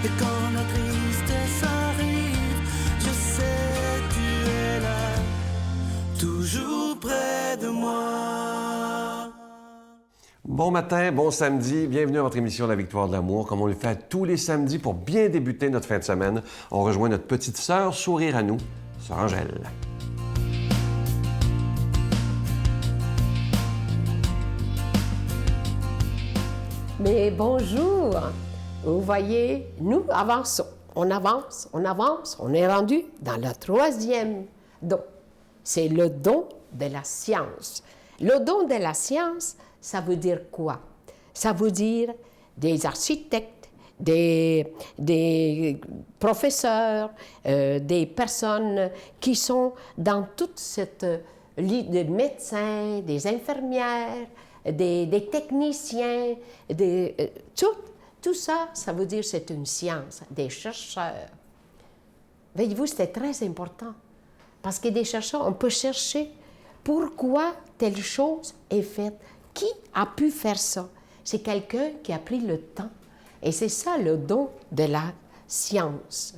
Et quand la tristesse arrive, je sais tu es là, toujours près de moi. Bon matin, bon samedi, bienvenue à votre émission La Victoire de l'amour. Comme on le fait tous les samedis pour bien débuter notre fin de semaine, on rejoint notre petite sœur Sourire à nous, Sœur Angèle. Mais bonjour! Vous voyez, nous avançons. On avance, on avance. On est rendu dans le troisième don. C'est le don de la science. Le don de la science, ça veut dire quoi? Ça veut dire des architectes, des professeurs, des personnes qui sont dans toute cette des médecins, des infirmières, des techniciens, tout ça, ça veut dire c'est une science, des chercheurs. Voyez-vous, c'est très important. Parce que des chercheurs, on peut chercher pourquoi telle chose est faite. Qui a pu faire ça? C'est quelqu'un qui a pris le temps. Et c'est ça le don de la science.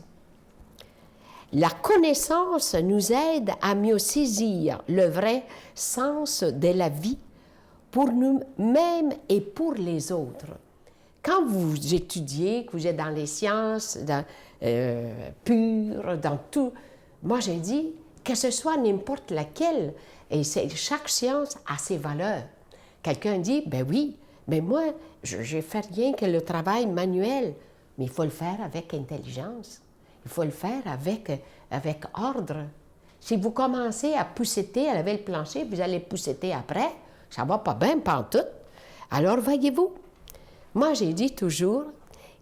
La connaissance nous aide à mieux saisir le vrai sens de la vie pour nous-mêmes et pour les autres. Quand vous étudiez, que vous êtes dans les sciences pures, dans tout, moi j'ai dit que ce soit n'importe laquelle, et chaque science a ses valeurs. Quelqu'un dit, ben oui, mais moi, je fais rien que le travail manuel, mais il faut le faire avec intelligence, il faut le faire avec ordre. Si vous commencez à pousseter, à laver le plancher, vous allez pousseter après, ça va pas bien, pas en tout. Alors, voyez-vous, moi, j'ai dit toujours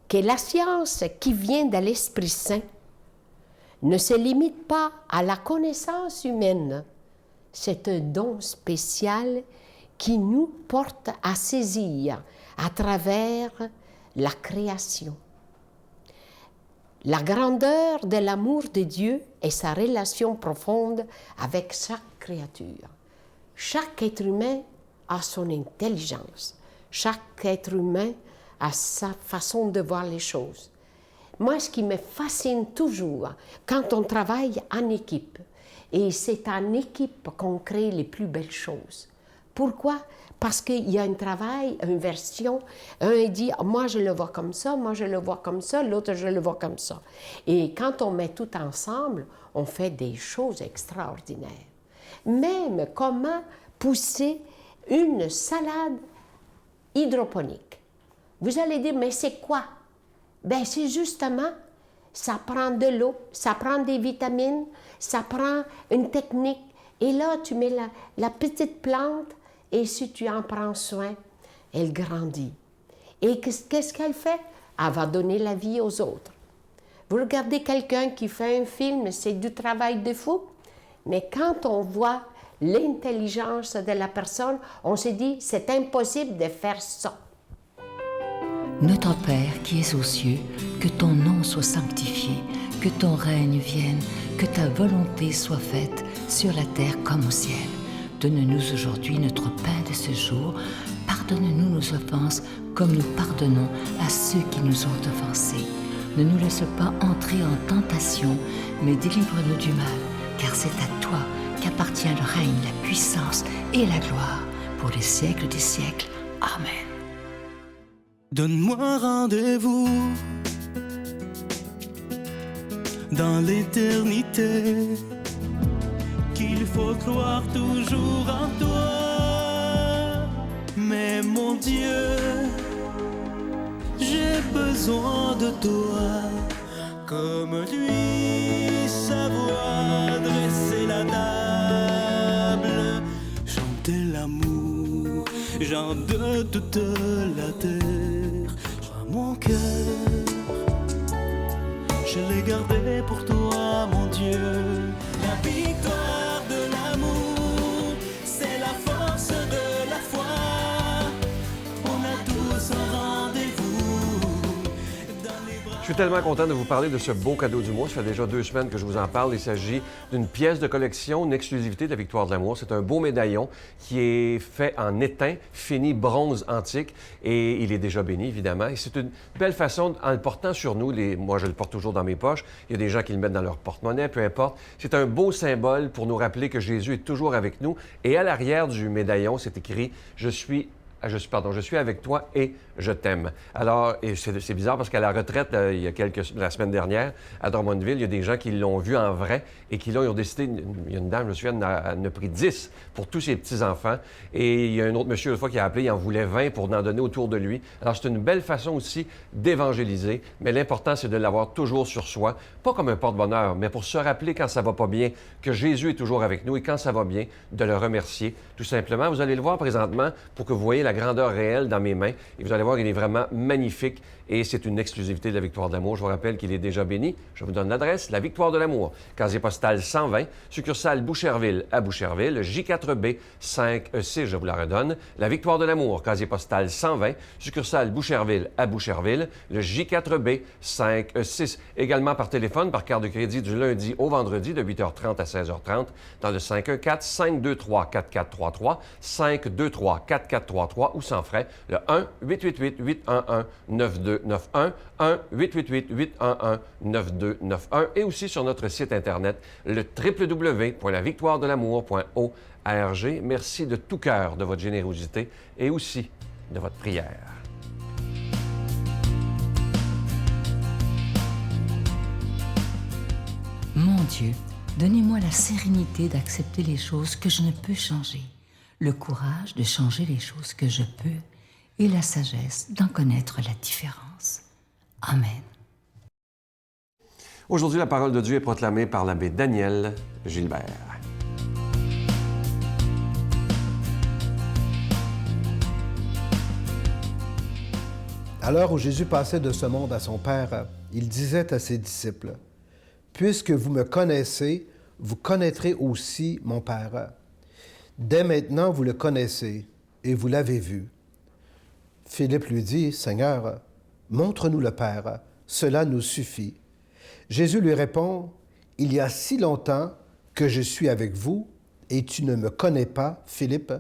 que la science qui vient de l'Esprit Saint ne se limite pas à la connaissance humaine. C'est un don spécial qui nous porte à saisir à travers la création. La grandeur de l'amour de Dieu et sa relation profonde avec chaque créature. Chaque être humain a son intelligence. Chaque être humain a sa façon de voir les choses. Moi, ce qui me fascine toujours, quand on travaille en équipe, et c'est en équipe qu'on crée les plus belles choses. Pourquoi? Parce qu'il y a un travail, une version. Un dit, moi je le vois comme ça, moi je le vois comme ça, l'autre je le vois comme ça. Et quand on met tout ensemble, on fait des choses extraordinaires. Même comment pousser une salade hydroponique. Vous allez dire, mais c'est quoi? Bien, c'est justement, ça prend de l'eau, ça prend des vitamines, ça prend une technique. Et là, tu mets la petite plante, et si tu en prends soin, elle grandit. Et qu'est-ce qu'elle fait? Elle va donner la vie aux autres. Vous regardez quelqu'un qui fait un film, c'est du travail de fou. Mais quand on voit l'intelligence de la personne, on se dit, c'est impossible de faire ça. Notre Père qui es aux cieux, que ton nom soit sanctifié, que ton règne vienne, que ta volonté soit faite sur la terre comme au ciel. Donne-nous aujourd'hui notre pain de ce jour. Pardonne-nous nos offenses comme nous pardonnons à ceux qui nous ont offensés. Ne nous laisse pas entrer en tentation, mais délivre-nous du mal, car c'est à toi qu'appartient le règne, la puissance et la gloire pour les siècles des siècles. Amen. Donne-moi rendez-vous dans l'éternité, qu'il faut croire toujours en toi. Mais mon Dieu, j'ai besoin de toi, comme lui savoir dresser la table, chanter l'amour, gens de toute la terre. Joie mon cœur, je l'ai gardé pour toi, mon Dieu. La victoire de l'amour, c'est la force de la foi. On a tous un rendez-vous dans les bras. Je suis tellement content de vous parler de ce beau cadeau du mois. Ça fait déjà 2 semaines que je vous en parle. Il s'agit d'une pièce de collection, une exclusivité de la Victoire de l'Amour. C'est un beau médaillon qui est fait en étain, fini bronze antique, et il est déjà béni, évidemment. Et c'est une belle façon, en le portant sur nous, moi je le porte toujours dans mes poches, il y a des gens qui le mettent dans leur porte-monnaie, peu importe. C'est un beau symbole pour nous rappeler que Jésus est toujours avec nous. Et à l'arrière du médaillon, c'est écrit « Je suis avec toi et je t'aime ». Alors, et c'est bizarre parce qu'à la retraite, la semaine dernière, à Drummondville, il y a des gens qui l'ont vu en vrai et qui, là, ils ont décidé, il y a une dame, je me souviens, elle en a pris 10 pour tous ses petits-enfants. Et il y a un autre monsieur, une fois, qui a appelé, il en voulait 20 pour en donner autour de lui. Alors, c'est une belle façon aussi d'évangéliser, mais l'important, c'est de l'avoir toujours sur soi, pas comme un porte-bonheur, mais pour se rappeler quand ça va pas bien, que Jésus est toujours avec nous et quand ça va bien, de le remercier, tout simplement. Vous allez le voir présentement pour que vous voyez la grandeur réelle dans mes mains. Et vous allez voir, il est vraiment magnifique et c'est une exclusivité de la Victoire de l'Amour. Je vous rappelle qu'il est déjà béni. Je vous donne l'adresse, la Victoire de l'Amour, casier postal 120, succursale Boucherville à Boucherville, J4B 5E6, je vous la redonne. La Victoire de l'Amour, casier postal 120, succursale Boucherville à Boucherville, le J4B 5E6. Également par téléphone, par carte de crédit du lundi au vendredi de 8h30 à 16h30 dans le 514-523-4433, 523-4433 ou sans frais, le 1-888-811-9291, 1-888-811-9291 et aussi sur notre site Internet, le www.lavictoiredelamour.org. Merci de tout cœur de votre générosité et aussi de votre prière. Mon Dieu, donnez-moi la sérénité d'accepter les choses que je ne peux changer, le courage de changer les choses que je peux et la sagesse d'en connaître la différence. Amen. Aujourd'hui, la parole de Dieu est proclamée par l'abbé Daniel Gilbert. À l'heure où Jésus passait de ce monde à son Père, il disait à ses disciples, « Puisque vous me connaissez, vous connaîtrez aussi mon Père. Dès maintenant, vous le connaissez et vous l'avez vu. » Philippe lui dit, « Seigneur, montre-nous le Père, cela nous suffit. » Jésus lui répond, « Il y a si longtemps que je suis avec vous et tu ne me connais pas, Philippe.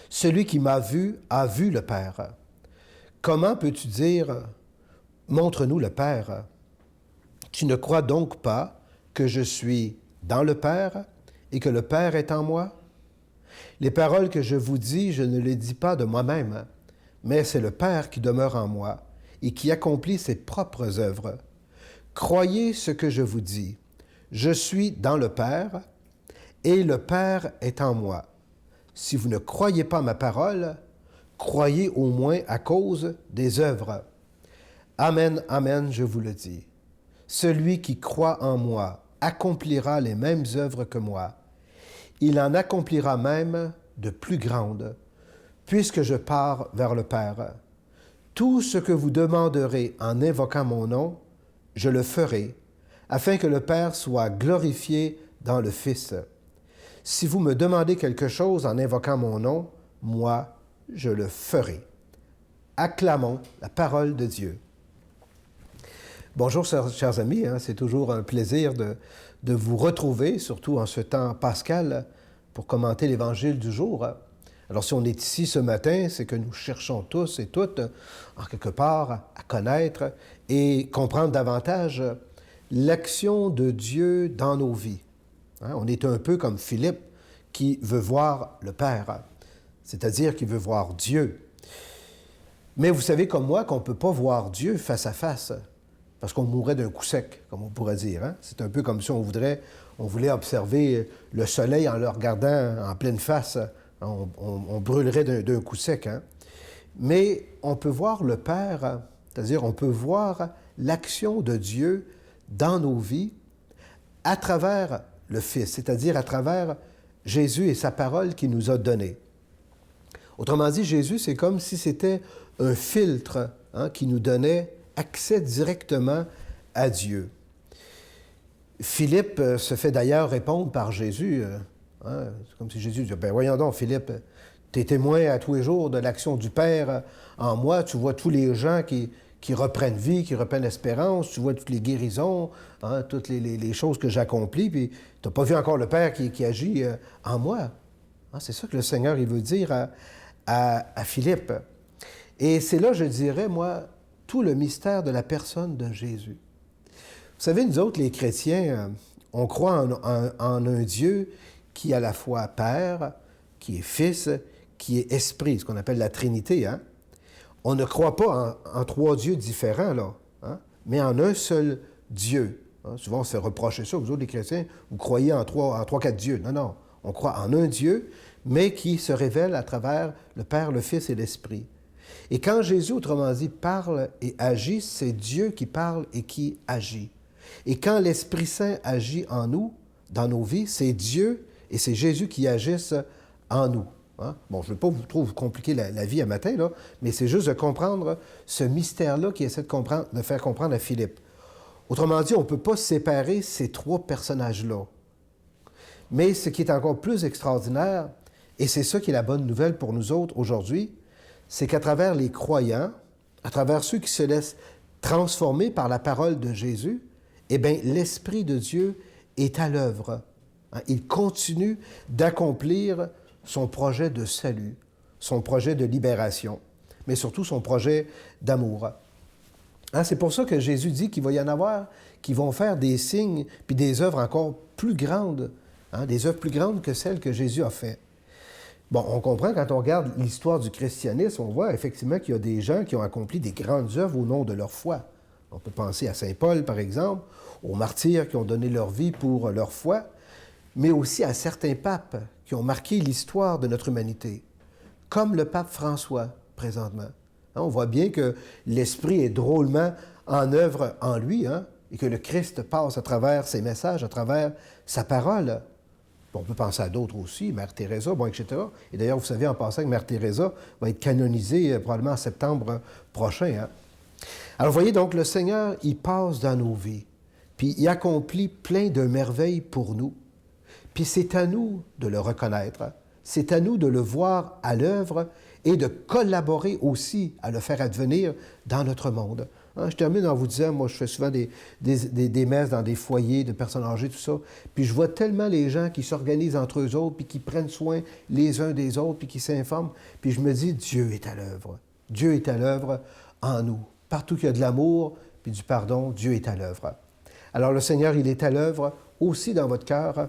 Celui qui m'a vu a vu le Père. Comment peux-tu dire, « Montre-nous le Père » ? Tu ne crois donc pas que je suis dans le Père et que le Père est en moi? Les paroles que je vous dis, je ne les dis pas de moi-même, mais c'est le Père qui demeure en moi et qui accomplit ses propres œuvres. Croyez ce que je vous dis. Je suis dans le Père et le Père est en moi. Si vous ne croyez pas ma parole, croyez au moins à cause des œuvres. Amen, amen, je vous le dis. Celui qui croit en moi accomplira les mêmes œuvres que moi. Il en accomplira même de plus grandes, puisque je pars vers le Père. Tout ce que vous demanderez en invoquant mon nom, je le ferai, afin que le Père soit glorifié dans le Fils. Si vous me demandez quelque chose en invoquant mon nom, moi, je le ferai. Acclamons la parole de Dieu. Bonjour, chers amis, c'est toujours un plaisir de vous retrouver, surtout en ce temps pascal, pour commenter l'Évangile du jour. Alors, si on est ici ce matin, c'est que nous cherchons tous et toutes, en quelque part, à connaître et comprendre davantage l'action de Dieu dans nos vies. On est un peu comme Philippe qui veut voir le Père, c'est-à-dire qui veut voir Dieu. Mais vous savez comme moi qu'on ne peut pas voir Dieu face à face, parce qu'on mourrait d'un coup sec, comme on pourrait dire. C'est un peu comme si on voulait observer le soleil en le regardant en pleine face. On brûlerait d'un coup sec. Mais on peut voir le Père, c'est-à-dire on peut voir l'action de Dieu dans nos vies à travers le Fils, c'est-à-dire à travers Jésus et sa parole qu'il nous a donnée. Autrement dit, Jésus, c'est comme si c'était un filtre qui nous donnait accès directement à Dieu. Philippe se fait d'ailleurs répondre par Jésus. C'est comme si Jésus disait, « Ben voyons donc, Philippe, tu es témoin à tous les jours de l'action du Père en moi. Tu vois tous les gens qui qui reprennent vie, qui reprennent espérance. Tu vois toutes les guérisons, hein, toutes les choses que j'accomplis, puis tu n'as pas vu encore le Père qui agit en moi. Hein, c'est ça que le Seigneur il veut dire à Philippe. Et c'est là, je dirais, moi, tout le mystère de la personne de Jésus. Vous savez, nous autres, les chrétiens, on croit en un Dieu qui est à la fois Père, qui est Fils, qui est Esprit, ce qu'on appelle la Trinité. Hein? On ne croit pas en trois dieux différents, là, hein? Mais en un seul Dieu. Hein? Souvent, on se fait reprocher ça. Vous autres, les chrétiens, vous croyez en trois, quatre dieux. Non, non. On croit en un Dieu, mais qui se révèle à travers le Père, le Fils et l'Esprit. Et quand Jésus, autrement dit, parle et agit, c'est Dieu qui parle et qui agit. Et quand l'Esprit Saint agit en nous, dans nos vies, c'est Dieu et c'est Jésus qui agissent en nous. Hein? Bon, je ne veux pas trop vous compliquer la vie à matin, là, mais c'est juste de comprendre ce mystère-là qui essaie de faire comprendre à Philippe. Autrement dit, on ne peut pas séparer ces trois personnages-là. Mais ce qui est encore plus extraordinaire, et c'est ça qui est la bonne nouvelle pour nous autres aujourd'hui, c'est qu'à travers les croyants, à travers ceux qui se laissent transformer par la parole de Jésus, eh bien, l'Esprit de Dieu est à l'œuvre. Hein? Il continue d'accomplir son projet de salut, son projet de libération, mais surtout son projet d'amour. Hein? C'est pour ça que Jésus dit qu'il va y en avoir qui vont faire des signes puis des œuvres encore plus grandes, hein? Des œuvres plus grandes que celles que Jésus a faites. Bon, on comprend quand on regarde l'histoire du christianisme, on voit effectivement qu'il y a des gens qui ont accompli des grandes œuvres au nom de leur foi. On peut penser à Saint Paul, par exemple, aux martyrs qui ont donné leur vie pour leur foi, mais aussi à certains papes qui ont marqué l'histoire de notre humanité, comme le pape François, présentement. Hein, on voit bien que l'Esprit est drôlement en œuvre en lui, hein, et que le Christ passe à travers ses messages, à travers sa parole. Bon, on peut penser à d'autres aussi, Mère Teresa, bon, etc. Et d'ailleurs, vous savez en passant que Mère Teresa va être canonisée probablement en septembre prochain. Hein? Alors, vous voyez, donc, le Seigneur, il passe dans nos vies, puis il accomplit plein de merveilles pour nous. Puis c'est à nous de le reconnaître, c'est à nous de le voir à l'œuvre et de collaborer aussi à le faire advenir dans notre monde. Hein, je termine en vous disant, moi, je fais souvent des messes dans des foyers de personnes âgées, tout ça, puis je vois tellement les gens qui s'organisent entre eux autres, puis qui prennent soin les uns des autres, puis qui s'informent, puis je me dis, Dieu est à l'œuvre. Dieu est à l'œuvre en nous. Partout qu'il y a de l'amour puis du pardon, Dieu est à l'œuvre. Alors le Seigneur, il est à l'œuvre aussi dans votre cœur.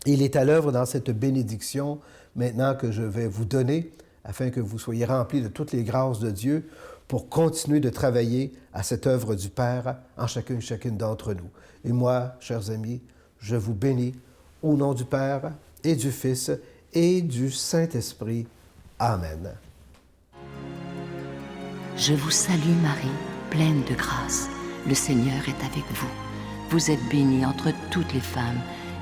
Il est à l'œuvre dans cette bénédiction maintenant que je vais vous donner afin que vous soyez remplis de toutes les grâces de Dieu pour continuer de travailler à cette œuvre du Père en chacune d'entre nous. Et moi, chers amis, je vous bénis au nom du Père et du Fils et du Saint-Esprit. Amen. Je vous salue Marie, pleine de grâce. Le Seigneur est avec vous. Vous êtes bénie entre toutes les femmes,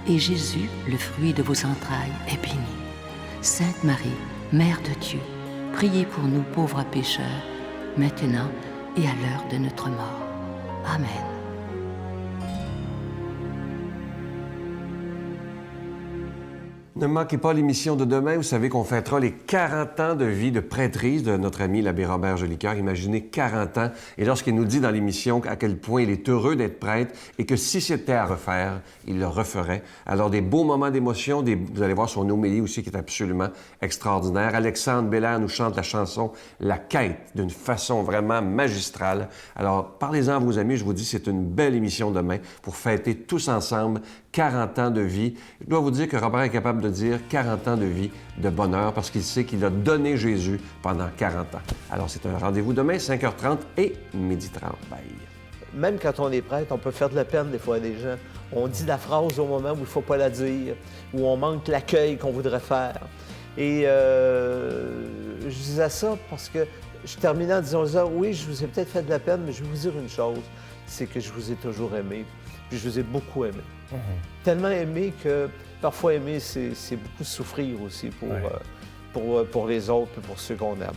et Jésus, le fruit de vos entrailles, est béni. Sainte Marie, Mère de Dieu, priez pour nous pauvres pécheurs, maintenant et à l'heure de notre mort. Amen. Ne manquez pas l'émission de demain. Vous savez qu'on fêtera les 40 ans de vie de prêtrise de notre ami l'abbé Robert Jolicoeur. Imaginez 40 ans. Et lorsqu'il nous dit dans l'émission à quel point il est heureux d'être prêtre et que si c'était à refaire, il le referait. Alors, des beaux moments d'émotion. Vous allez voir son homélie aussi qui est absolument extraordinaire. Alexandre Bélair nous chante la chanson « La quête » d'une façon vraiment magistrale. Alors, parlez-en à vos amis. Je vous dis, c'est une belle émission demain pour fêter tous ensemble 40 ans de vie. Je dois vous dire que Robert est capable de dire 40 ans de vie de bonheur parce qu'il sait qu'il a donné Jésus pendant 40 ans. Alors, c'est un rendez-vous demain, 5h30 et 12h30. Bye. Même quand on est prêtre, on peut faire de la peine des fois à des gens. On dit la phrase au moment où il ne faut pas la dire, où on manque l'accueil qu'on voudrait faire. Et je disais ça parce que je terminais en disant « Oui, je vous ai peut-être fait de la peine, mais je vais vous dire une chose, c'est que je vous ai toujours aimé, puis je vous ai beaucoup aimé. Tellement aimé que parfois aimer, c'est beaucoup souffrir aussi pour les autres et pour ceux qu'on aime.